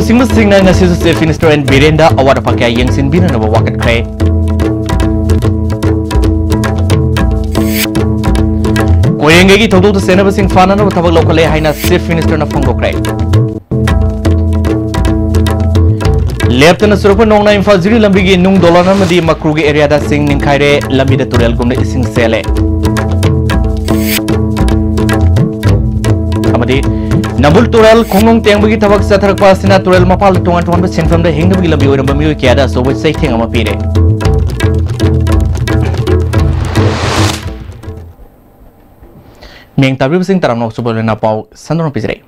ꯂꯨꯆꯤꯡꯕ ꯁꯤꯡꯅ ꯉꯁꯤꯁꯨ ꯆꯤꯐ ꯃꯤꯅꯤꯁꯇꯔ ꯑꯦꯟ ꯕꯤꯔꯦꯟꯗ ꯑꯋꯥꯠ ꯑꯄꯥ ꯀꯌꯥ ꯌꯦꯡꯁꯤꯟꯕꯤꯅꯅꯕ ꯋꯥꯀꯠꯈ꯭ꯔꯦ꯫ ꯀꯣꯏꯔꯦꯡꯒꯩꯒꯤ ꯊꯧꯗꯣꯛꯇ ꯁꯦꯟꯅꯕꯁꯤꯡ ꯐꯥꯅꯅꯕ ꯊꯕꯛ ꯂꯧꯈꯠꯂꯦ ꯍꯥꯏꯅ ꯆꯤꯐ ꯃꯤꯅꯤꯁꯇꯔꯅ ꯐꯣꯡꯗꯣꯛꯈ꯭ꯔꯦ꯫ ꯂꯦꯞꯇꯅ ꯆꯨꯔꯛꯄ ꯅꯣꯡꯅ ꯏꯝꯐꯥꯜ ꯖꯤꯔꯤ ꯂꯝꯕꯤꯒꯤ ꯅꯨꯡ ꯗꯣꯂꯟ ꯑꯃꯗꯤ ꯃꯀ꯭ꯔꯨꯒꯤ ꯑꯦꯔꯤꯌꯥꯗ ꯁꯤꯡ ꯅꯤꯡꯈꯥꯏꯔꯦ, ꯂꯝꯕꯤꯗ ꯇꯨꯔꯦꯜꯒꯨꯝꯅ ꯏꯁꯤꯡ ꯆꯦꯜꯂꯦ꯫ ꯑꯃꯗꯤ ꯅꯝꯕꯨꯜ ꯇꯨꯔꯦꯜ ꯈꯣꯡꯅꯨꯡ ꯇꯦꯡꯕꯒꯤ ꯊꯕꯛ ꯆꯠꯊꯔꯛꯄ ꯑꯁꯤꯅ ꯇꯨꯔꯦꯜ ꯃꯄꯥꯟꯗ ꯇꯣꯉꯥꯟ ꯇꯣꯉꯥꯟꯕ ꯁꯤꯟꯐꯝꯗ ꯍꯤꯡꯅꯕꯒꯤ ꯂꯝꯕꯤ ꯑꯣꯏꯔꯝꯕ ꯃꯤꯑꯣꯏ ꯀꯌꯥꯗ ꯑꯆꯧꯕ ꯆꯩꯊꯦꯡ ꯑꯃ ꯄꯤꯔꯦ꯫ ꯃꯤꯡ ꯇꯥꯕꯤꯕꯁꯤꯡ ꯇꯔꯥꯝꯅ ꯁꯨꯕꯂꯦꯅ ꯄꯥꯎ ꯁꯟꯗꯣꯛꯅ ꯄꯤꯖꯔꯦ꯫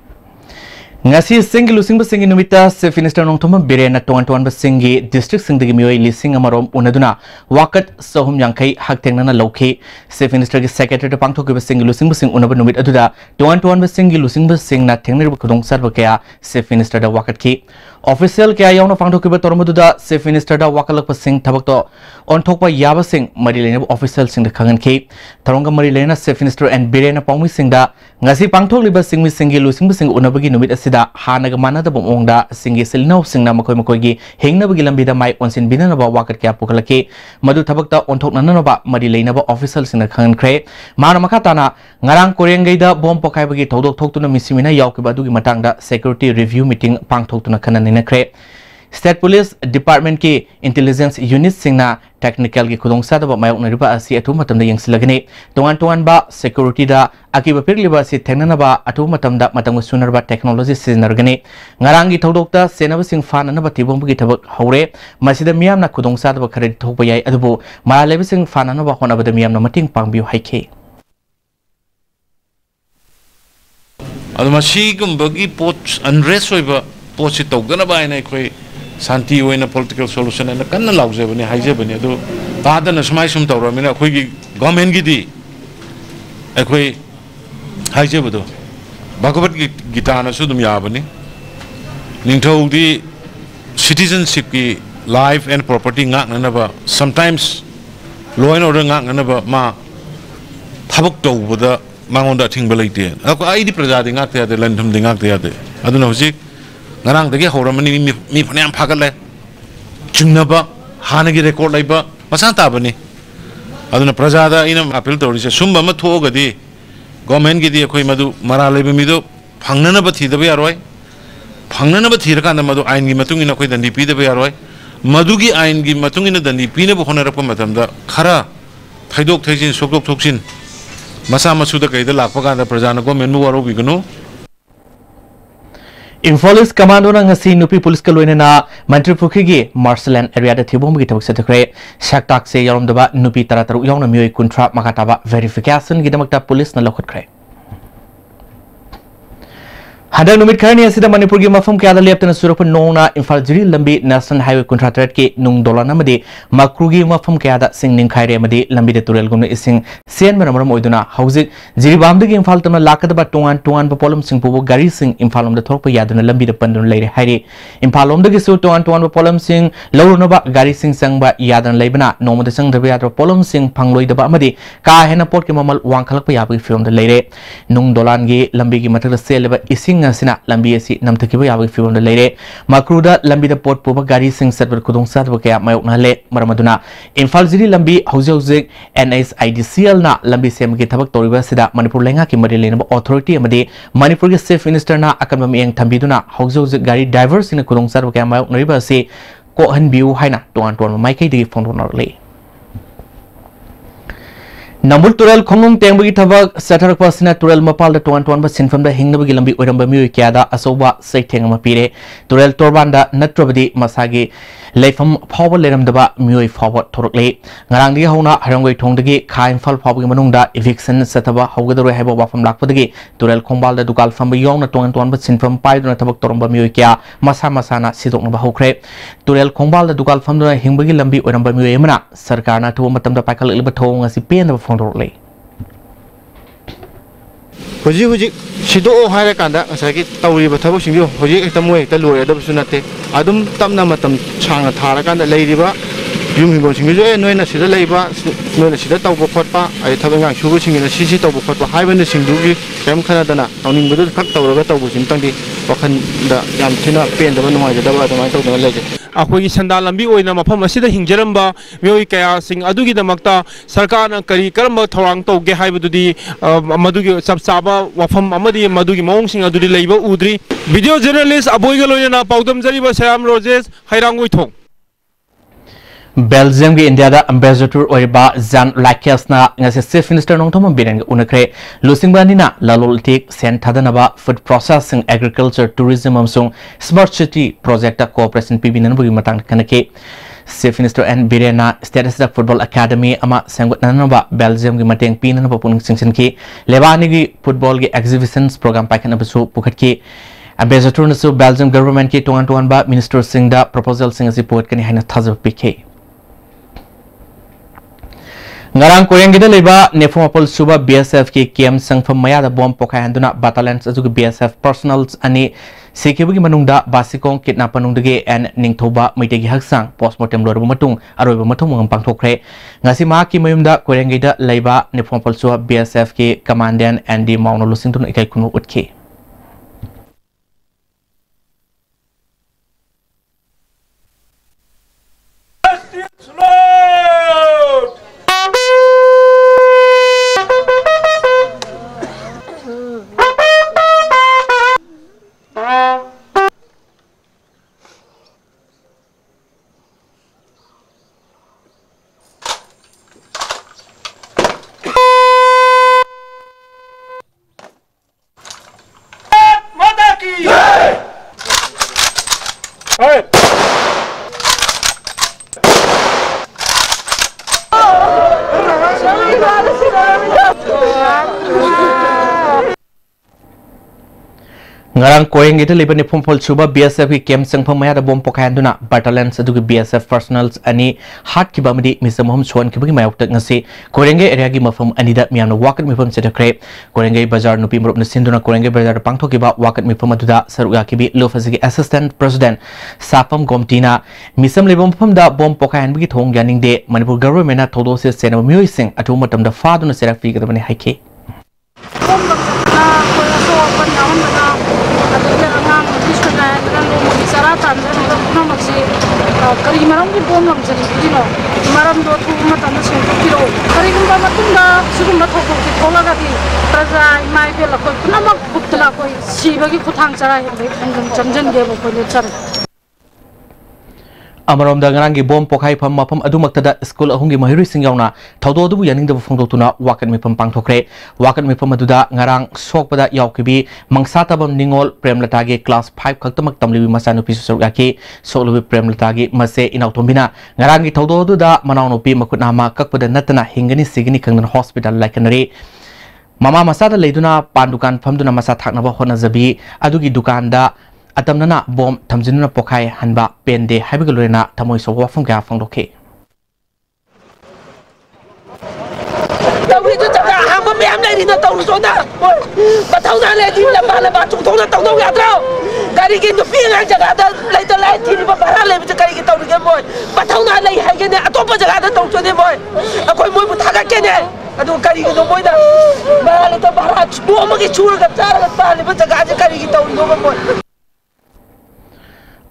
ngasi singi lusingba singi numita Chief Minister Nongthoma Birena tongan tongan singi district singdagi mioi lising amarom unaduna wakat sahum yangkai haktengnana lauki Chief Minister gi secretary pangthokiba singi lusingba sing unaba numit aduda tongan singi lusingba singna thengnirba khudong sarba kaya Chief Minister da wakat ki official kaya yauna pangthokiba tormaduda Chief Minister da wakalakpa sing thabakto onthokpa yaba sing mari lena official sing da khangan ki tharonga mari lena Chief Minister and Birena pangmi sing da ngasi pangthokliba singmi singi lusingba sing unabagi numit da hanaga manada bomongda singi silnau singna makoi makoigi hengnabagi lambida mai onsin binanaba wakat kya pukalaki madu thabakta onthoknanaba mari leinaba official singna khankhre mana makatana ngarang korengaida bom pokaibagi thodok thoktuna misimina yaukiba adugi matangda security review meeting pangthoktuna khananina khre State Police Department ki Intelligence Unit singna technical ki khudong sadaba mayoknariba asi atu matamda yengsilagani tongan ba security da akiba pirliba si thengnanaba atu matamda matamga sunarba technology siznargani ngarangi thodokta senaba sing fananaba tibongbugi thabak haure masida miyamna khudong sadaba khare thokpa yai adubu maralebi sing fananaba honabada miyamna mating pangbiu haike adumasi gumbagi pot unrest oiba posi togdana baina khoi Santi oina political solution and kanna laujebani haijebani adu tadana smai sum tawramina khoi gi government gi di akhoi haijebado bhagavad gita na su dum yabani ningthau di citizenship ki life and property ngak nanaba sometimes law and order ngak nanaba ma thabak tawbada mangonda thingba leite ako ai di praja di ngak te ade landhum di ngak te ade aduna hojik ngarang dagi horamani mi phanyam phagale chungnaba hanagi record laiba masan tabani aduna prajada ina appeal tawri se sumba ma thogadi government gi di khoi madu mara laiba mi do phangnana ba thidaba yaroi phangnana ba thiraka na madu ain gi matung ina khoi dandi pi daba yaroi madu gi ain gi matung ina dandi pi na ba honara pa matamda khara thaidok thaijin sokdok thoksin masa masuda kaida lakpa ka da prajana government mu waro bigunu Infolis Commando na ngasi nupi police ka loina na Manipuri gi Marshland area da thibom gi tabak sathakre shaktak se yarom daba nupi tarataru yauna mioi kuntra makataba verification gi damakta police na lokhatkre Hadang numit kharani asida Manipur gi mafam kya da leptana surapa nongna Imphal Jiri lambi National Highway contract ki nung dolan amadi makrugi mafam kya da sing ningkhaire amadi lambi de turel gumna ising sen maram oiduna hauzik Jiri bamda gi Imphal tamna lakadaba tongan ba polum sing pubu gari sing Imphal om da thorpa yaduna lambi de pandun leire hairi Imphal om da gi su tongan ba polum sing lawruna ba gari sing sangba yadan leibana nomo de sang da yadra polum sing phangloi da ba amadi ka hena port ki mamal wangkhalak pa yabi film da leire nung dolan gi lambi gi mathak seleba ising Sina lambi asi namthakiba yabi fiwon da leire makruda lambi da port puba gari sing satbar kudong satba kaya mayok na le maramaduna Imphal Jiri lambi hauzik NSIDCL na lambi sem gi thabak toriba sida Manipur lenga ki mari lena authority amadi Manipur gi Chief Minister na akan mamieng thambiduna hauzik gari driver sina kudong satba kaya mayok nariba asi ko hanbiu haina tongan mai kai digi phone le Nambul Turel Khongung Tengbagi Thabak Sathar Pasina Turel Mapal da Tuan ba Sinfam da Hingnabagi lambi oiramba mioi kyada asoba saitheng ama pire Turel Torbanda natrabadi masagi leifam phawba leramdaba mioi phawba thorokle ngarang digi hauna harangoi thongdagi kha Imphal phawbagi manungda eviction sathaba hawgadaro haiba wafam lakpadagi Turel Khongbal da dukal famba yongna tuan ba Sinfam paiduna thabak toramba mioi kya masana sidokna ba hokre Turel Khongbal da dukal famduna hingbagi lambi oiramba mioi amana sarkarna thu matamda paikal liba thong asi pen Fondorley. Hoji Sido Hara Kanda, Saki Tauri, but Tabushing, Hoji Tamway, the lawyer, the Sunate, Adam Tamna Matam Changa Tarakan, the Lady Ba, ꯌꯨꯝ ꯍꯤꯡꯒꯣꯜꯁꯤꯡꯒꯤꯁꯨ ꯅꯣꯏꯅ ꯁꯤꯗ ꯂꯩꯕ ꯅꯣꯏꯅ ꯁꯤꯗ ꯇꯧꯕ ꯈꯣꯠꯄ ꯑꯗꯩ ꯊꯕꯛ ꯏꯟꯈꯥꯡ ꯁꯨꯕꯁꯤꯡꯒꯤꯅ ꯁꯤ ꯇꯧꯕ ꯈꯣꯠꯄ ꯍꯥꯏꯕꯅꯆꯤꯡꯗꯨꯒꯤ ꯀꯔꯤꯝ ꯈꯟꯅꯗꯅ ꯇꯧꯅꯤꯡꯕꯗꯨ ꯈꯛ ꯇꯧꯔꯒ ꯇꯧꯕꯁꯤꯃꯇꯪꯗꯤ ꯋꯥꯈꯜꯗ ꯌꯥꯝ ꯊꯤꯅ ꯄꯦꯟꯗꯕ ꯅꯨꯡꯉꯥꯏꯖꯗꯕ ꯑꯗꯨꯃꯥꯏꯅ ꯇꯧꯗꯅ ꯂꯩꯖꯩ ꯑꯩꯈꯣꯏꯒꯤ ꯁꯦꯟꯗꯥꯟ ꯂꯝꯕꯤ ꯑꯣꯏꯅ ꯃꯐꯝ ꯑꯁꯤꯗ ꯍꯤꯡꯖꯔꯝꯕ ꯃꯤꯑꯣꯏ ꯀꯌꯥꯁꯤꯡ ꯑꯗꯨꯒꯤꯗꯃꯛꯇ ꯁꯔꯀꯥꯔꯅ ꯀꯔꯝꯕ ꯊꯧꯔꯥꯡ ꯇꯧꯒꯦ ꯍꯥꯏꯕꯗꯨꯗꯤ ꯃꯗꯨꯒꯤ ꯆꯞ ꯆꯥꯕ ꯋꯥꯐꯝ ꯑꯃꯗꯤ ꯃꯗꯨꯒꯤ ꯃꯑꯣꯡꯁꯤꯡ ꯑꯗꯨꯗꯤ ꯂꯩꯕ ꯎꯗ꯭ꯔꯤ ꯚꯤꯗꯤꯑꯣ ꯖꯔꯅꯦꯂꯤꯁ ꯑꯕꯣꯏꯒ ꯂꯣꯏꯅꯅ ꯄꯥꯎꯗꯝꯖꯔꯤꯕ ꯁꯌꯥꯝ ꯔꯣꯖꯦꯁ ꯍꯩꯔꯥꯡꯒꯣꯏꯊꯣꯡ Belgium की इंडिया दा ambassador ओइबा जान लाइकेस ना ngasi chief minister nongthom bireng unakre lusingba na laloltik sen thadanaba food processing agriculture tourism amsung smart city project ta cooperation pibinan bugi matang kanake chief minister and birena status da football academy ama sengotnanaba Belgium gi mateng pinanaba puning singsin ki lebani gi football gi exhibitions program paikhan abasu pukhat ki ambassador nasu Belgium government ki tongan ba minister singda proposal singasi put kani haina thazab pk ngarang koyang gida leba nefomapol suba BSF ki kem sangfam maya da bomb pokai handuna battalions azu BSF personals ani sekibugi manungda basikong kidnap panungdage and ningthoba maitegi haksang postmortem lorbu matung aroiba mathong pangthokre ngasi ma ki mayumda koyang gida leba nefomapol suba BSF ki commandant Andy Mauno lusingtun ikai kunu utke ngarang koyang ita liban ni phompol suba BSF ki kem sangpham maya da bom pokai handuna battalions adu ki BSF personals ani hat ki bamdi misamhom chon ki bagi mayok tak ngasi koyang area gi mafam ani da miyamna wakat mifam sedakre koyang bazar nupi murup na sinduna koyang bazar pangthoki ba wakat mifam adu da saruya ki bi lofasi ki assistant president sapam gomtina misam lebom pham da bom pokai han bagi thong yaning de Manipur government na thodo se sena miyoi sing atu matam da faduna serak fi ga bani haike kari maram ki bom lam jari dino maram do thu matan se ko kiro kari gumba matunda sugumba thoko ki thola ga di praja mai be la ko namak butla ko siba ki kuthang chara he jamjan ge bo ko le char amarom da ngarang gi bom pokai pham mafam adumakta da school ahungi mahiri singyauna thodo du yaning da phongdotuna wakat mifam pangthokre wakat mifam aduda ngarang sokpada yaukibi mangsa tabam ningol premlata ge class 5 khaktamak tamlibi masanu pi susur yaki solubi premlata ge mase inautombina ngarang gi thodo du da manawno pi makutna ma kakpada natana hingani sigini kangnan hospital laikanari mama masada leiduna pandukan famduna masa thaknaba hona zabi adugi dukanda atamnana bom thamjinuna pokai hanba pende habigalorena thamoi so wafam ga phangdoke Tawi tu tak hamba me am lai na tahu sona. Batau na lai di la bala ba tu thona tahu tahu ya tau. Kari ke tu pi ngang jaga ada lai tu lai ti ba bara lai tu kari ke tahu ke boy. Batau na lai hai ke ne atop jaga ada tahu sone boy. Akoi moi bu thaga ke ne. Aduh kari ke tu boy da. Bara tu bara bo ma ke chura ka cara ka pa le ba jaga ada kari ke tahu no boy.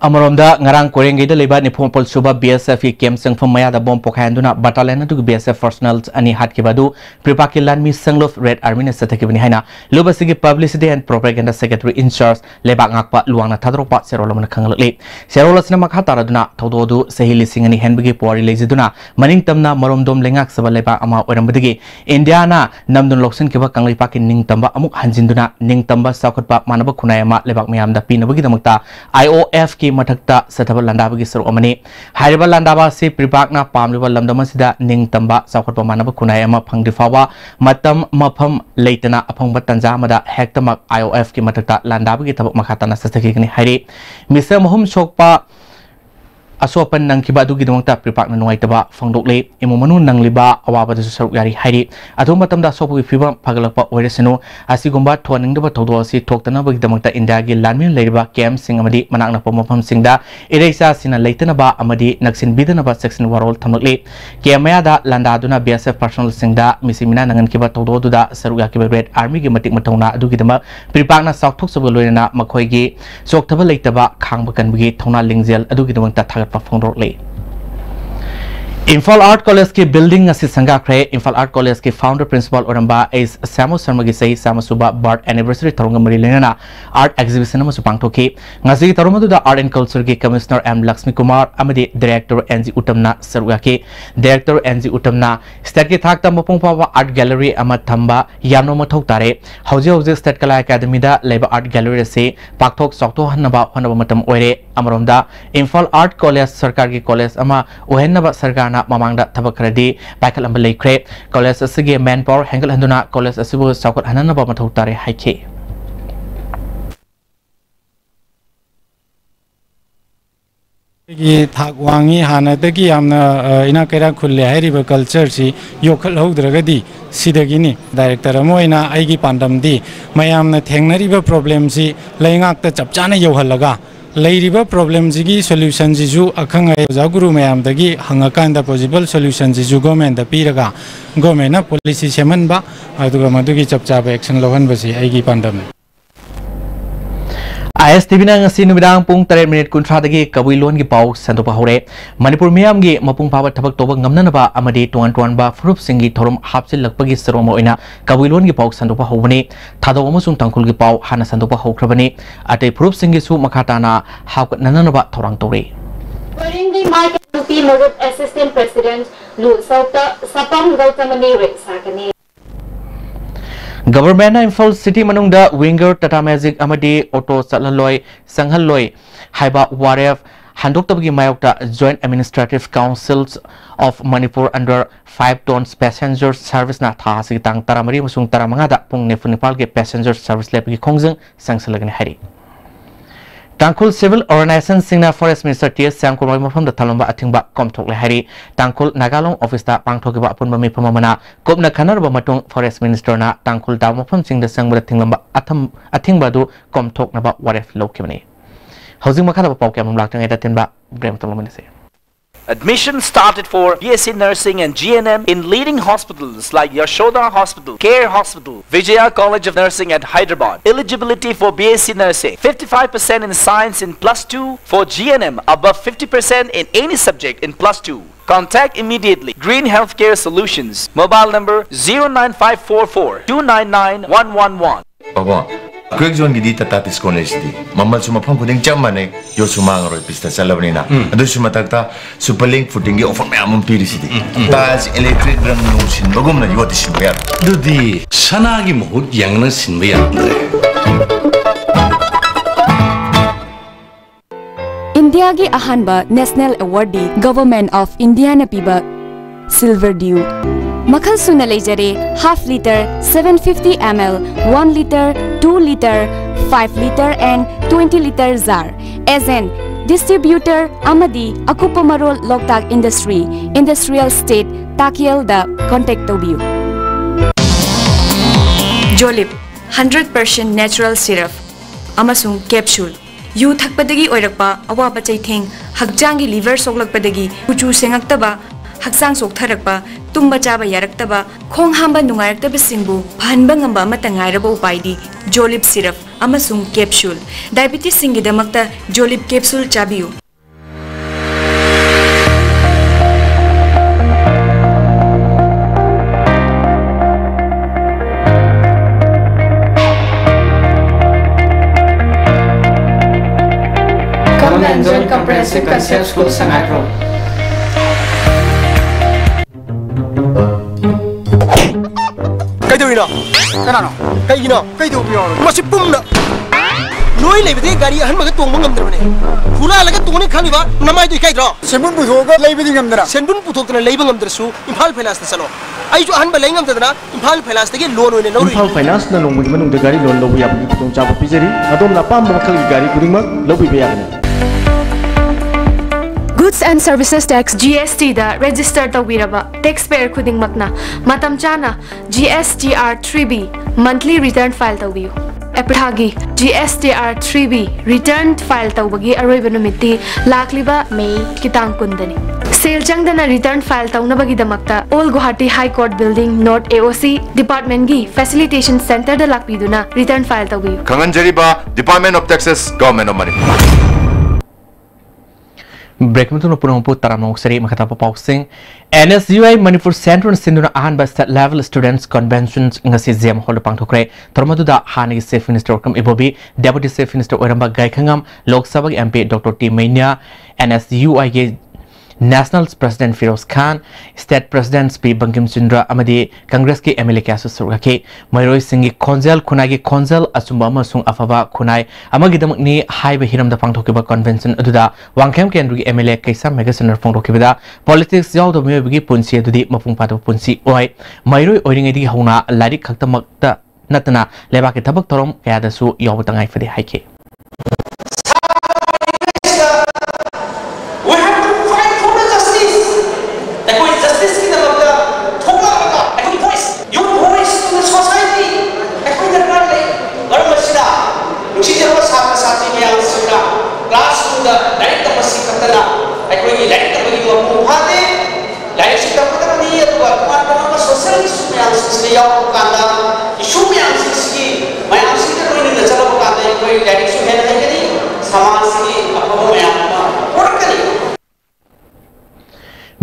Amaromda ngarang korengai da leba ni phompol suba BSF ki kem sangpham maya da bom pokai handuna battalion adu BSF personals ani hat ki badu pripaki lanmi sanglof red army na sathaki bani haina lobasi ki publicity and propaganda secretary in charge leba ngakpa luangna thadropa serolamna khangalale serola sina makha taraduna thododu sahili singani henbigi pori lejiduna maning tamna maromdom lengak saba leba ama orambadigi india na namdun loksen ki ba kanglai paki ning tamba amuk hanjinduna ning tamba sakhotpa manaba khunai ama lebak mayam da pinabagi damakta IOF ki mathakta sathaba landaba gi saru amani hairiba landaba si pripakna pamliba lamdama sida ning tamba sakhotpa manaba khunai ama phangdifawa matam mafam leitana aphangba tanja amada hektamak IOF ki mathakta landaba gi thabak makhatana sathaki gni hairi misa mohum sokpa asoopan nangkiba adugidamangta pripakna nuaitaba fangdokle imu manu nangliba awabadasu saruk yari hairi adu matamda asopagi fibam pagalakpa oiresanu asigumba thoningdaba thodo asi thoktanabagidamangta India gi lanmin leiriba camp sing amadi manakna pomafam singda ireisa sina leitanaba amadi naksin bidanaba section warol thamlakle kemaya landaduna BSF personal singda misimina nangankiba thodo duda saruk yakiba red army gi matik mathauna adugidama pripakna sakthok sabga loirena makhoigi soktaba leitaba khangba kanbagi thona lingjel adugidamangta thagatpa phongdorle Imphal Art College के building असी संगाखरे Imphal Art College के founder principal Oramba S सामो शर्मा की सही सामो सुबा birth anniversary तरुंग मरी लेना art exhibition में सुपांगथोकी ngasi tarumadu art and culture के कमिश्नर एम लक्ष्मी कुमार अमदी डायरेक्टर एनजी उटमना सरुगा के डायरेक्टर एनजी उटमना स्टेट के थाकता मपुंग पावा आर्ट गैलरी अमा थंबा यानो मथौ तारे हौजे हौजे स्टेट कला एकेडमी दा लेबा आर्ट गैलरी से पाकथोक सकतो हनबा हनबा मतम ओइरे अमरोमदा Imphal Art College सरकार की कॉलेज अमा ओहेनबा सरकार Mamangda Tabakradi, Bakal Ambalay Crate, College Asigi, Manpower, Hangle Handuna, College Asibu, Sakot Hananaba Matutari Haiki. Wangi Hana, the Giamna Inakera Kulia, culture, she, Yokal Hodragadi, Sidagini, Director Amoina, Aigi Pandam D, Mayam the Tangna problems, laying out the Chapchana Yohalaga. Lairiba problems gi solution jisu akhang jaguru mayam dagi hangakan da possible solution jisu government da piraga government na policy seman ba aduga madugi chapcha ba action lohan basi aigi pandam ISTV na ngasi numidang pung 3 minute kuntra dagi kabuilon gi pau sandopa hore Manipur miyam gi mapung pawa thabak toba ngamna ba amadi tuan ba frup singi thorum hapsil lakpagi saroma oina kabuilon gi pau sandopa hobani thado amasung tangkul gi pau hana sandopa hokrabani ate frup singi su makhatana hawkat nanana ba thorang tore During the mic MP Model Assistant President Lu Sauta Sapam Gautamani Sakani Government Imphal City Manungda Winger Tata Magic Amadi Auto Salaloi Sanghaloi Haiba Waref Handoktabgi Mayokta Joint Administrative Councils of Manipur under 5 tons passenger service na thasi tang taramari musung taramangada pung nefunipal ke passenger service lepgi khongjang sangsalagni hari Tangkul Civil Organization Singna Forest Minister T.S. Samkurmai mafam da talomba atingba komthok le hari Tangkul Nagalong office ta pangthokiba apun bami phamamana kopna khanar ba matung Forest Minister na Tangkul da mafam singda sangbra thinglamba athingba du komthok na ba waref lokimani Housing makhala ba pawkam laktang eta tinba brem tolomani se Admission started for BSc Nursing and GNM in leading hospitals like Yashoda Hospital, Care Hospital, Vijaya College of Nursing at Hyderabad. Eligibility for BSc Nursing, 55% in Science in +2, for GNM above 50% in any subject in +2. Contact immediately Green Healthcare Solutions, mobile number 09544 299 111. Quick zone gidi tatatis college di. Mamal suma pang kuding jamane yo sumang roy pista salaw na. Ado suma tagta superlink footing gi offer may among piri sidi. Tas electric ram no sin bagum na yo tisin bayar. Dudi sanagi mohut yang na sin bayar. India gi ahanba National Awardee Government of India na piba Silver Dew. Makhal suna lejare half liter, 750 ml, 1 liter, 2 liter, 5 liter and 20 liter jar. As an distributor Amadi Akupamarol Loktak Industry, Industrial State, Takiel da contact tobiu. Jolip 100% natural syrup. Amasung capsule. Yu thakpadagi oirakpa awa bachaitheng hakjangi liver soglakpadagi kuchu sengaktaba Haksang Soktarakpa, Tumba Java Yaraktaba, Kong Hamba Nungarakaba Singbu, Panbangamba Matangairabo Baidi, Jolip syrup, Amasung capsule, Diabetes Singidamakta, Jolip capsule Chabiu. Come and join Comprehensive Concept School Sangatro. Kaidurino, kanano, kaigino, kaidubio, masipumna. Noi lebede gari ahan maga tong mangam ne. Hula laga tong ne khani ba namai doi kaidro. Senbun puthok lebedi ngamdra. Senbun puthok na lebang ngamdra su Imphal Finance na salo. Ai jo ahan ba lengam tadna Imphal Finance tege loan oine lori. Imphal Finance na longmu manung de gari loan lobu yap tong chapa pijeri. Adom na pam makhal gari kuringmak lobu be yagni. Goods Goods and Services Tax GST da register tawiraba taxpayer khuding makna matam chana GSTR 3B monthly return file tawiyu Eprhagi GSTR 3B return file tawbagi aroiba numiti lakliba May kitang kundani Sale changdana return file tawnabagi damakta All Guwahati High Court Building North AOC Department gi Facilitation Center da lakpiduna return file tawiyu Kanganjariba Department of Taxes Government of Manipur Break mutu no punong pu taramong seri makata papaw sing NSUI Manipur Central sinduna ahan ba state level students conventions ngasi zem hol pangthokre tormadu da hani Chief Minister kam ibobi Deputy Chief Minister oramba gaikhangam Lok Sabha MP Dr. T Mainia NSUI ge National President Firoz Khan State President P Bankim Chandra amadi Congress ki MLA kya surgake Mairoi Singh Konzel Khunai gi Konzel asumba amasung afaba Khunai amagi damakni haiba hiram da pangthokiba convention aduda wangkhem kendru gi MLA kaisa mega center pangthokibada politics yaw do mebigi punsi adudi mapung patu punsi oi Mairoi oringai di hauna larik khaktamakta natana leba ki thabak thorom kaya da su yaw tangai fade haike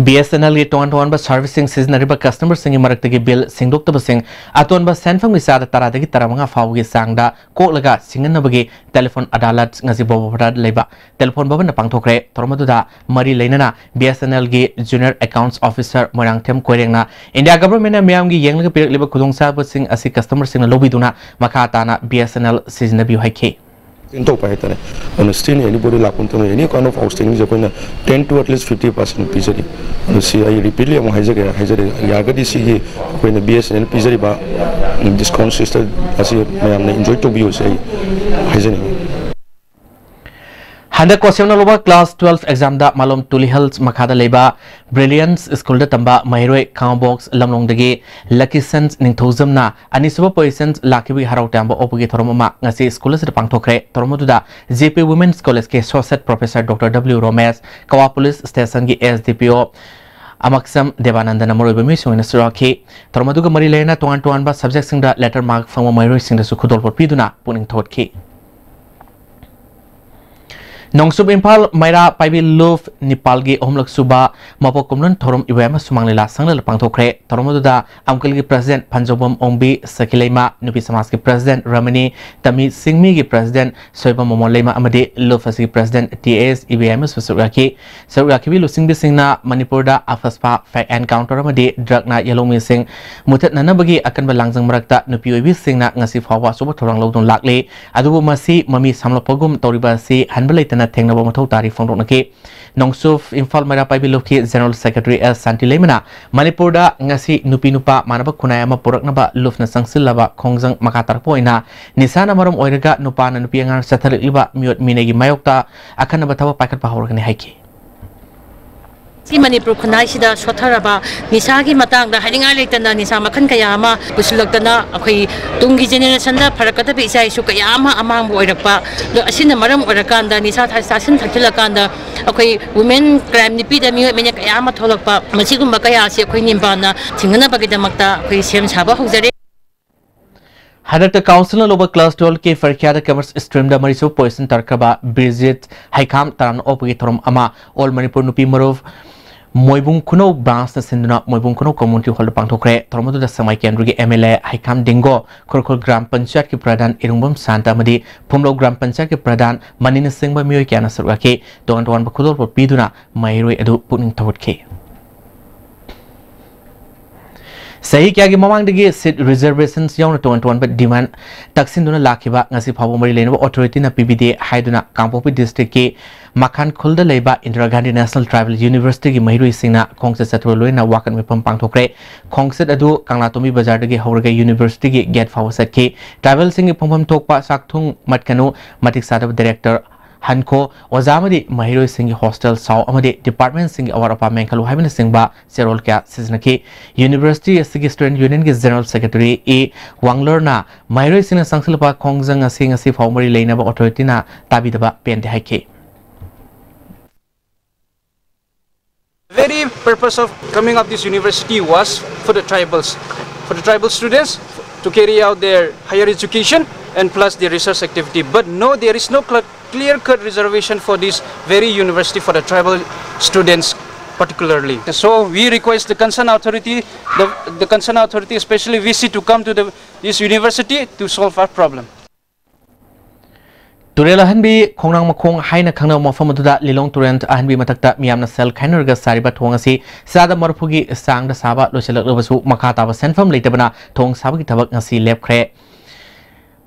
BSNL ge ton ba servicing seasonary ba customer singi maraktagi bill singdok ta basing aton ba senfam gi sada taradagi taramanga fawgi sangda koklaga singan bagi telephone adalat ngasi bobo brad leba telephone baba na pangthokre tormaduda mari leinana BSNL ge junior accounts officer morangthem koirengna India government na miyam gi yenglaga pirak leba khudong sa basing asi customer sing lobiduna makha tana BSNL seasonary haike into paitane and still anybody lapunta any kind of outstanding japan 10 to at least 50% pizari and see I repeatedly am hajage yagadi see when the BSNL pizari ba discount system as I am enjoy to be say hajane Handa question loba class 12 exam da malom tuli health makhada leba brilliance school da tamba mairoi box lamlong dagi lucky sense ningthozam na anisuba positions lakibi harau tamba opugi thoroma ngasi school se pangthokre tormoduda JP Women's College ke associate professor Dr. W Romesh Kawa police station gi SDPO Amaksam Devanandana Moroiba Mission in Suraki tormoduga mari lena tuan ba subject sing da letter mark from mairoi sing da sukudol por piduna puning thotki Nongsub Impal Maira Paibi Luf Nepalgi Omlak Suba Mapo Kumlun Thorum Iwema Sumanglila Sanglal Pangthokre Toromoduda Amkalgi President Panjobam Ombi Sakilema Nupi Samaski President Ramani Tami Singmi gi President Soiba Momolema Amadi Lufasi President TS IBM Suraki Suraki Lusing Bisingna Manipurda Afaspa Fact Encounter Amadi Drug na Yalomi Sing Mutat Nanabagi akan balangjang merakta Nupi Ibi Singna ngasi fawa suba thorang lodon lakle adubu masi mami samlopogum toribasi hanbalai na thengna ba mathau tari phongdoknaki Nongsuf Imphal Maira Paibi Lokhi General Secretary S Santi Lemana Manipur da ngasi nupi nupa manaba kunai ama purakna ba lufna sangsilaba khongjang makatar poina nisana marom oiraga nupa na nupi angar sathaliba miot minegi mayokta akhana ba thawa paikat pa horgani haiki Manipur Kunai Sida Sotaraba, Nisagi Matang, the Hidinga Latana, Nisama Kankayama, Busulokana, okay, Tungi Generation, Parakata Pisa, Sukayama, among Boydapa, the Asina Maram Orakanda, Nisat Assassin Takilakanda, okay, women crime Nipida, Minakayama Tolapa, Masikum Bakayasi, Queen Bana, Tingana Bagadamakta, Christian Saba, who's Hadata Council over Class 12 ke Farkiada covers stream da Mariso Poison Tarkaba, Bridget, Haikam, Taran Opigitrum Ama, All Manipur Nupi Marov. Moibung Kuno branch na sinduna Moibung Kuno community hall pangthokre tormodu da samai kendru gi MLA Haikam Dingo Korkol Gram Panchayat ki pradhan Irungbam Santa Madi Phumlo Gram Panchayat ki pradhan Manina Singba Miyoi kyana surgake don ba khudol por piduna mairoi adu puning thotke Sahi kya gi mamang digi seat reservations yauna ton ba demand taksinduna lakhiba ngasi phabu mari lenba authority na PBD haiduna Kampopi district ki Makhan Khulda Leba Indira Gandhi National Tribal University ki Mahirui Singna Khongset Satwaloi na wakan mipam pangthokre Khongset adu Kanglatomi Bazar dagi Hauraga University ki gate fawasat ki Tribal Singh phampham thokpa sakthung matkanu matik sadab director hanko ozamadi mahiroi singi hostel saw amadi department singi awar apa menkalu haibina singba serol kya seasonaki university sigi student union gi general secretary e wangler na mahiroi sina sangsilpa khongjang asing asi faumari leinaba authority na tabidaba pente haike. The very purpose of coming up this university was for the tribal students to carry out their higher education and plus their research activity. But no, there is no clear-cut reservation for this very university for the tribal students particularly. So we request the concerned authority, the concerned authority, especially VC, to come to this university to solve our problem. Turel ahanbi khongnang makhong haina khangna mafam aduda lilong turent ahanbi matakta miyamna sel khainarga sariba thongasi sada marphugi sangda saba loselaklobasu makata ba senfam leitabana thong sabagi thabak ngasi lepkhre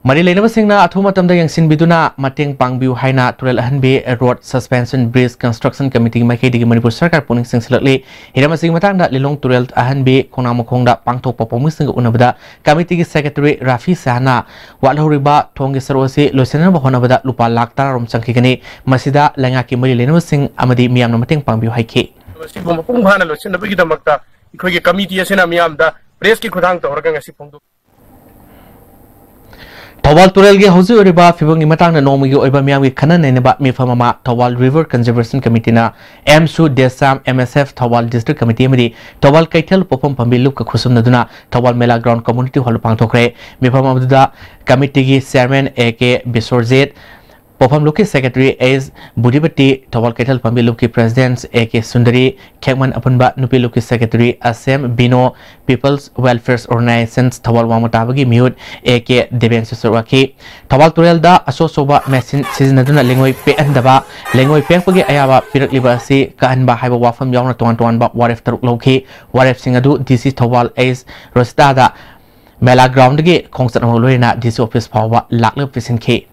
mari leinaba singna athuma tamda yangsin biduna mateng pangbiu haina turel ahanbi road suspension bridge construction committee makhedigi Manipur sarkar puning singsilakli hirama sing matangda lilong turel ahanbi khongnang makhongda pangthok papomu singa unabada committee gi secretary Rafi Sahna walhoriba thongi sarwasi losenaba honabada lupa lakh tararom changkigani masida lenga ki mari leinaba sing amadi miyamna mateng pangbiu haike sibo mapung bhana losenabagi damakta ikhoge committee asena miyamda press ki khudang tawraga ngasi phongdu Tawal Turel ge hozu oriba fibong imatang na nomi oiba miyam gi khanan neneba mifamama Tawal River Conservation Committee na MSU Desam MSF Tawal District Committee amadi Tawal Kaithel popom pambilu ka khusum naduna Tawal Mela Ground Community Hall pangthokre mifamama duda committee gi chairman AK Bisorjet Popam Luki Secretary as Budibati Tawal Kaithel pambilu ki president AK Sundari Khekman Apunba Nupi Luki Secretary Asem Bino People's Welfare Organizations Tawal Wamutabagi Miut AK Deben Susurwaki Tawal Turel da asosoba machine sizinaduna lengoi pe andaba lengoi pengpagi ayaba pirakliba si kahanba haiba wafam yawna tuan ba waref taruk loki waref singadu DC Tawal as Rostada Mela Ground gi khongsat amolorina DC office pawa lakle pisin ke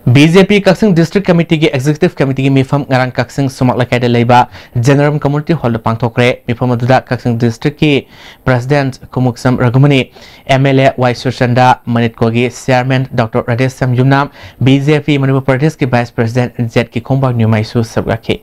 BJP Kaksing District Committee ki Executive Committee ki mifam ngarang Kaksing sumak lakai de leiba General Community Hall de pangthokre mifam aduda Kaksing District ki President Kumuksam Ragumani MLA Y Sushanda Manitko ki Chairman Dr. Radesh Samjumnam BJP Manipur Pradesh ki Vice President Z ki Khombak Nyumaisu sabrakhe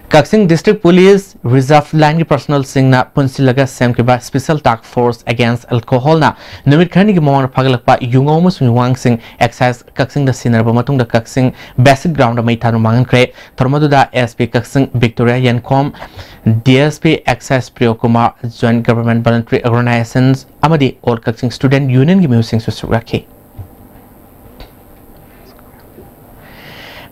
Kaksing District Police Reserve Line Personal Singna Punsilaga Semkiba Special Task Force Against Alcohol na Numit Khani ki Momar Pagalakpa Yungom Sungwang Sing Excise Kaksing da Sinerba Matung da Kaksing Basic Ground Mai Tanu Mangan Kre Tormadu da SP Kaksing Victoria Yankom DSP Excise Priyokumar Joint Government Voluntary Organizations Amadi All Kaksing Student Union ki Musing Susuraki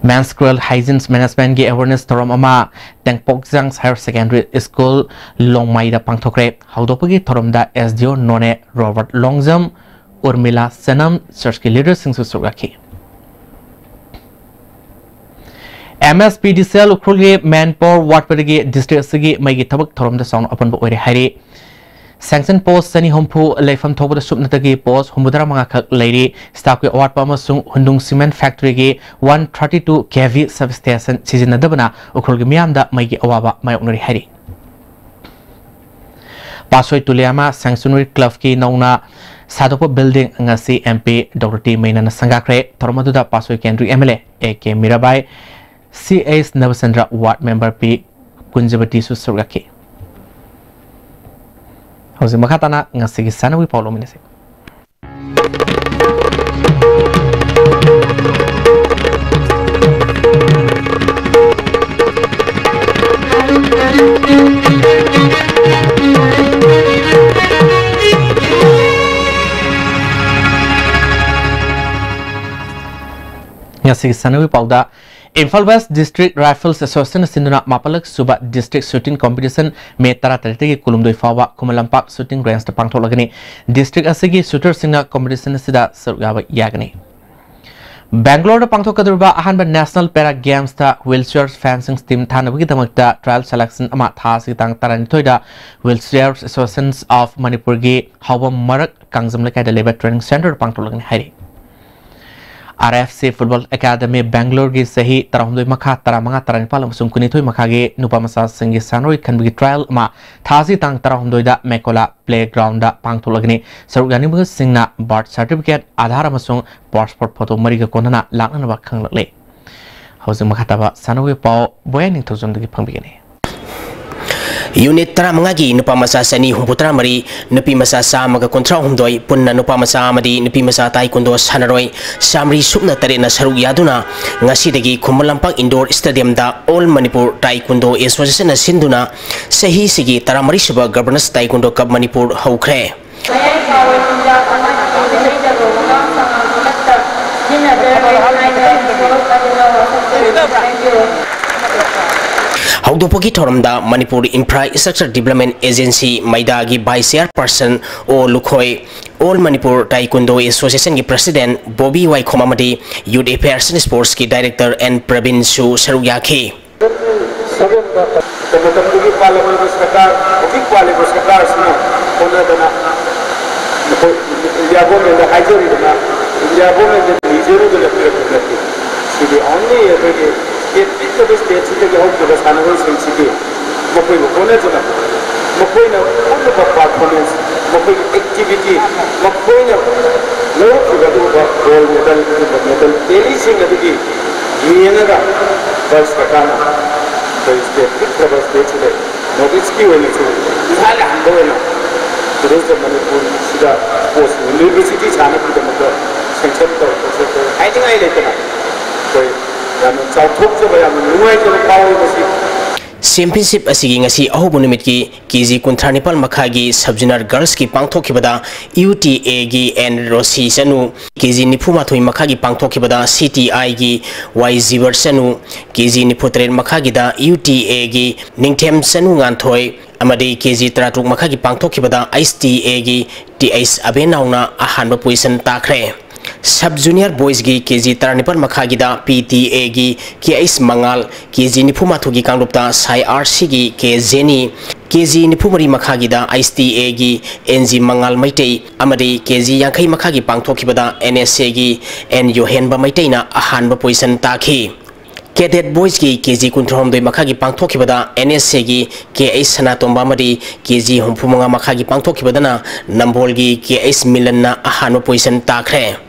Menstrual Hygiene Management ki awareness torom ama Tengpokjang Higher Secondary School Longmai da pangthokre haudopagi torom da SDO None Robert Longjam Urmila Sanam search ki leader sing susuraki MSPDCL ukrulge Manpower Watpagi district sigi mai gi thabak torom da sound open bo ore hari Sanction post sani hompu leifam thoba subnatagi post humudara manga khak leiri staff ki award pamasung hundung cement factory gi 132 kV substation sizinadabana ukhol gi miamda mai gi awaba mai onori hari Pasoi Tuliama Sanctuary Club ki nauna Sadopo building ngasi MP Dr. T Mainana Sangakre Tormaduda Pasoi Kendri MLA AK Mirabai CS Navasandra Ward Member P Kunjabati Susurgaki Hausa makatana ngasigi sana wi Paulo Minese. Ngasigi sana wi Pauda Imphal West District Rifles Association Sinduna Mapalak Suba District Shooting Competition me tara tarite kulumdoi fawa kumalampak shooting range ta pangtholagani district asigi shooter singna competition sida sargaba yagani Bangalore da pangthokadurba ahanba National Para Games ta wheelchair fencing team thanabagi damakta trial selection ama thasi tang tarani thoida Wheelchair Associations of Manipur gi hawa marak kangjam lakai da labor training center pangtholagani hairi RFC Football Academy Bangalore gi sahi tarahumdoi makha taramanga taranipal amasung kunithoi makha ge nupa masa singi sanoi khanbigi trial ma thasi tang tarahumdoi da Mekola playground da pangtholagni saruk yani singna birth certificate Aadhaar amasung passport photo mariga konana lakna ba khanglakle hosing makha ba sanoi pau boyaning thozondagi phangbigani Unit Taramangagi Nupa Masa Sani Humputra Mari Nupi Masa Samaga Contra Humdoi Punna Nupa Masa Amadi Nupi Masa Taekwondo Sanaroi Samri Supna Tarena Saru Yaduna Ngasidagi Kumalampak Indoor Stadium da All Manipur Taekwondo Association Sinduna Sahi Sigi Taramari Suba Governance Taekwondo Cup Manipur Haukre Haudopogi Thoramda Manipur Infrastructure Development Agency Maidagi Vice Chairperson O Lukhoi All Manipur Taekwondo Association ki President Bobby Y Khomamadi Youth Affairs and Sports ki Director and Pravin Su Saruyaki It is the state of the Sanaway City. Mokoy Mokonazona, Mokoina, all of performance, Mokoy activity, Mokoina, no gold medal, daily sing at the game. Vienna, Vice Katana, the state of the state today. Nobitsky when it's Hala, the rest of Manipur, Sida, Post, University, China, the Motor, Central, I think I let them. Championship asigi ngasi ahobu numit ki KG Kuntharnipal makhagi subjunior girls ki pangthokibada UTA gi N Rosi sanu KG Nipumathoi makhagi pangthokibada CTI gi Y Ziver sanu KG Niputren makhagi da UTA gi Ningthem sanu nganthoi amadi KG Tratuk makhagi pangthokibada ISTA gi TS Abenauna ahanba position takhre Sub Junior Boys gi KG Taranipal Makhagida PTA gi KS Mangal KG Nipumathu gi Kangrupta Sai RC gi KZeni KG Nipumari Makhagida ISTA gi NG Mangal Maitei amadi KG Yankai Makhagi Pangthokibada NSA gi N Yohenba Maitei na ahanba position takhi Cadet Boys ki KG Kunthomdoi Makhagi Pangthokibada NSA gi KS Sanatomba amadi KG Humpumanga Makhagi Pangthokibadana Nambol gi KS Milan na ahanba position takhre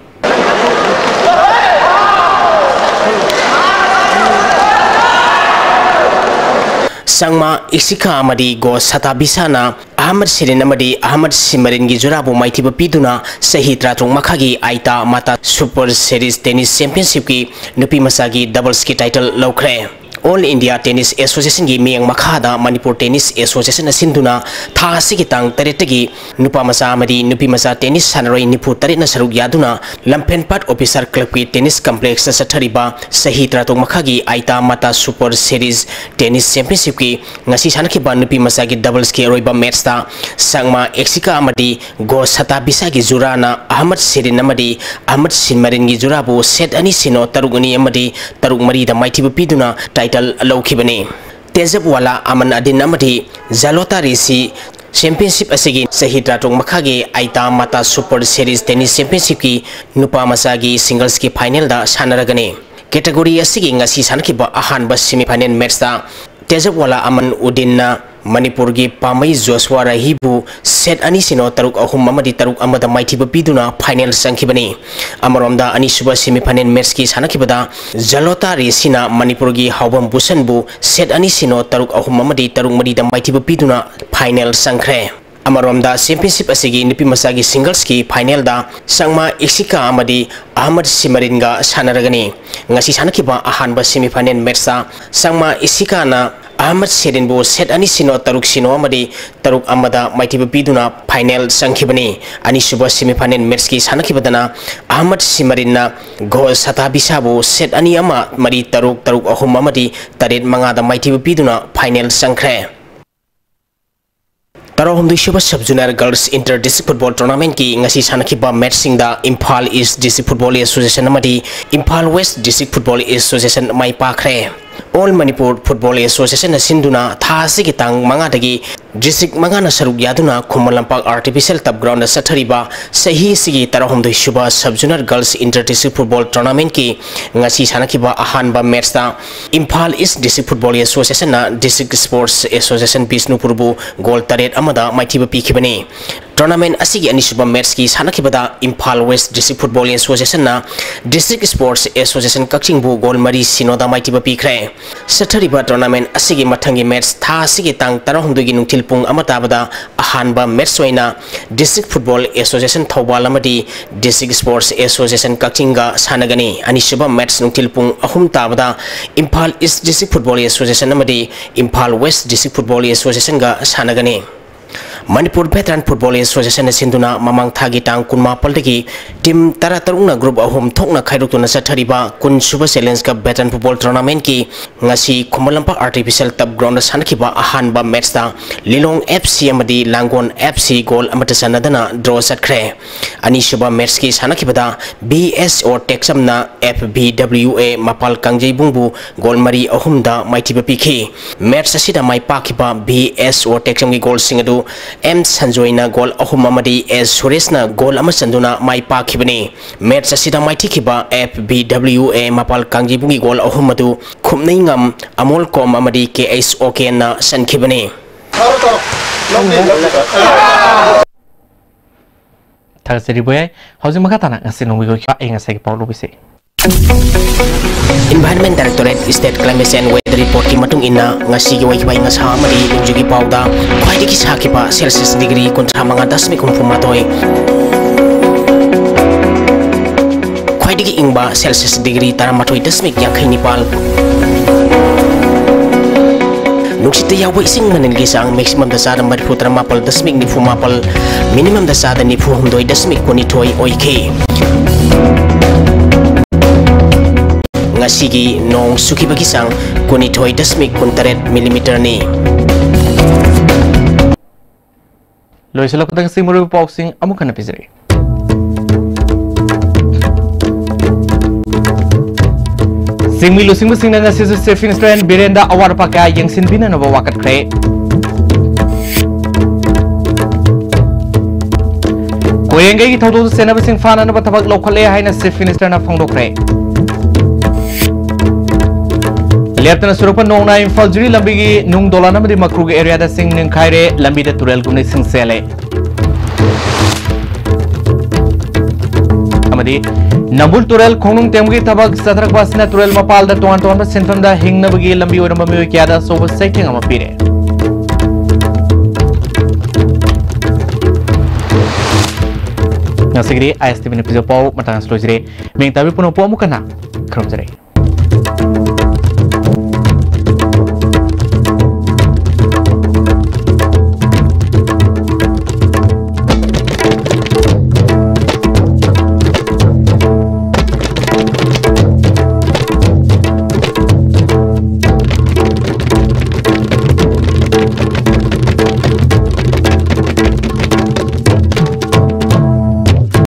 Sangma Isika Amadi Go Satabisana Ahmad Sirin Amadi Ahmad Simarin gi Jurabu Maitiba Piduna Sahi Tratung Makhagi Aita Mata Super Series Tennis Championship ki Nupi Masagi doubles ki title Lokre All India Tennis Association gi Miang Makhada Manipur Tennis Association Sinduna Tha Sikitang Taretagi Nupa Masa Amadi Nupi Masa Tennis Sanaroi Nipu Taret na Saruk Yaduna Lampenpat Officer Club ki Tennis Complex sa Sathariba Sahi Tratung Makhagi Aita Mata Super Series Tennis Championship ki ngasi sanakiba Nupi Masa gi doubles ki roiba match ta Sangma Exika Amadi Go Sata Bisa gi Jurana Ahmad Sirin Amadi Ahmad Sinmarin gi Jurabu set ani sino tarugani Amadi tarug mari da maitiba piduna title Lokibani Tezab wala aman adin amadi Zalota Risi Championship asigi Sahi Tratung Makhagi Aita Mata Super Series Tennis Championship ki Nupa Masagi Singles ki final da sanaragani Category asigi ngasi sanakiba ahanba semi-final match da Tezab wala aman udinna Manipur gi Pamai Joshua Rahibu set ani sino taruk ahum amadi taruk amada maitiba piduna final sangkibani Amaromda ani suba semi-final match ki sanakibada Zalota Resina Manipur gi Haubam Busanbu set ani sino taruk ahum amadi taruk madi da maitiba piduna final sangkre Amaromda championship asigi Nupi Masagi singles ki final da Sangma Isika amadi Ahmad Simarin ga sanaragani ngasi sanakiba ahanba semi-final match da Sangma Isika na Ahmad Sirin bu set ani sino taruk sino amadi taruk amada maitiba piduna final sangkibani ani suba semi-final match ki sanakibadana Ahmad Simarin na go sata bisabu set ani ama mari taruk ahum amadi taret mangada maitiba piduna final sangkre Tarahumdui Shuba Sub-Junior Girls Inter-District Football Tournament ki ngasi sanakiba matching da Imphal East District Football Association amadi Imphal West District Football Association mai pakre All Manipur Football Association Sinduna Tha Sigitang Mangadagi district mangana saruk yaduna Khumalampang artificial tap ground sathariba sahi sigi tarahumdoi shuba sub-junior girls inter-district football tournament ki ngasi sanakiba ahanba match ta Imphal East District Football Association na District Sports Association Bisnupurbu goal taret amada maithiba pikhibani tournament asigi anisuba match ki sanakibada Imphal West District Football Association na District Sports Association Kakchingbu goal mari sinoda maithiba pikhre sathariba tournament asigi mathangi match tha asigi tang tarahumdoi nungthil pung amatabada ahanba match oina District Football Association Thawbal amadi District Sports Association Kakchinga sanagani anisuba match nungthil pung ahum tabada Imphal East District Football Association amadi Imphal West District Football Association ga sanagani Manipur Veteran Football Association sinduna mamang thagi tang kunma paldagi team tara tarungna group ahum thokna khairutuna sathariba kun suba challenge ka veteran football tournament ki ngasi Khumalampang artificial tap ground sankiba ahanba match ta Lilong FC amadi Langon FC goal amata sanadana draw satkre ani suba match ki sanakibada BS or Texamna FBWA Mapal Kangjai Bungbu goal mari ahumda maithiba pikhi match asida mai pakiba BS or Texam ki goal singadu M Sanjoina goal ahum amadi S Suresna goal ama sanduna mai pakhibani match asida mai thikiba FBWA Mapal Kangjai Bungi goal ahum adu khumnei ngam Amol Kom amadi KSOK na sankibani Thaseri boy hausi makatana ngasino wigo kya engasai paulo bise Environment Directorate State Climate and Weather Report ki matung ina ngasi gi wai bai ngasa amadi nungjugi pauda khwai diki sakiba Celsius degree kontra manga dasmi kumfuma toy khwai diki ingba Celsius degree taramatoi dasmik yangkhai nipal nuksita yawa ising manilgi sang maximum da sada marifu taramapal dasmik nifumapal minimum da sada nifuhumdoi dasmik konitoi oike ngasigi nong suki bagi sang kunitoi dasmik kuntaret milimeter ni loisela kutang simuru boxing amukana pizre Singmi losing musing na ngasi se Finistran Birenda awar paka yang sinbina na wakat kre Koyengai ki thodo sena basing fana na batabak lokhale haina se Finistran na phangdo kre Lieutenant Surupa Nongna Imphal Juri Lambigi Nung Dolana Madi Makruga area da sing ning khaire lambi da turel gumne sing sele Amadi Nabul turel khonung temgi tabak satrak basna turel mapal da tuan tuan senfam da hingna bagi lambi orama mi kya da so setting ama pire Nasigri ISTV ne pijo pau matang slojre meng tabi puno po mukana krom jare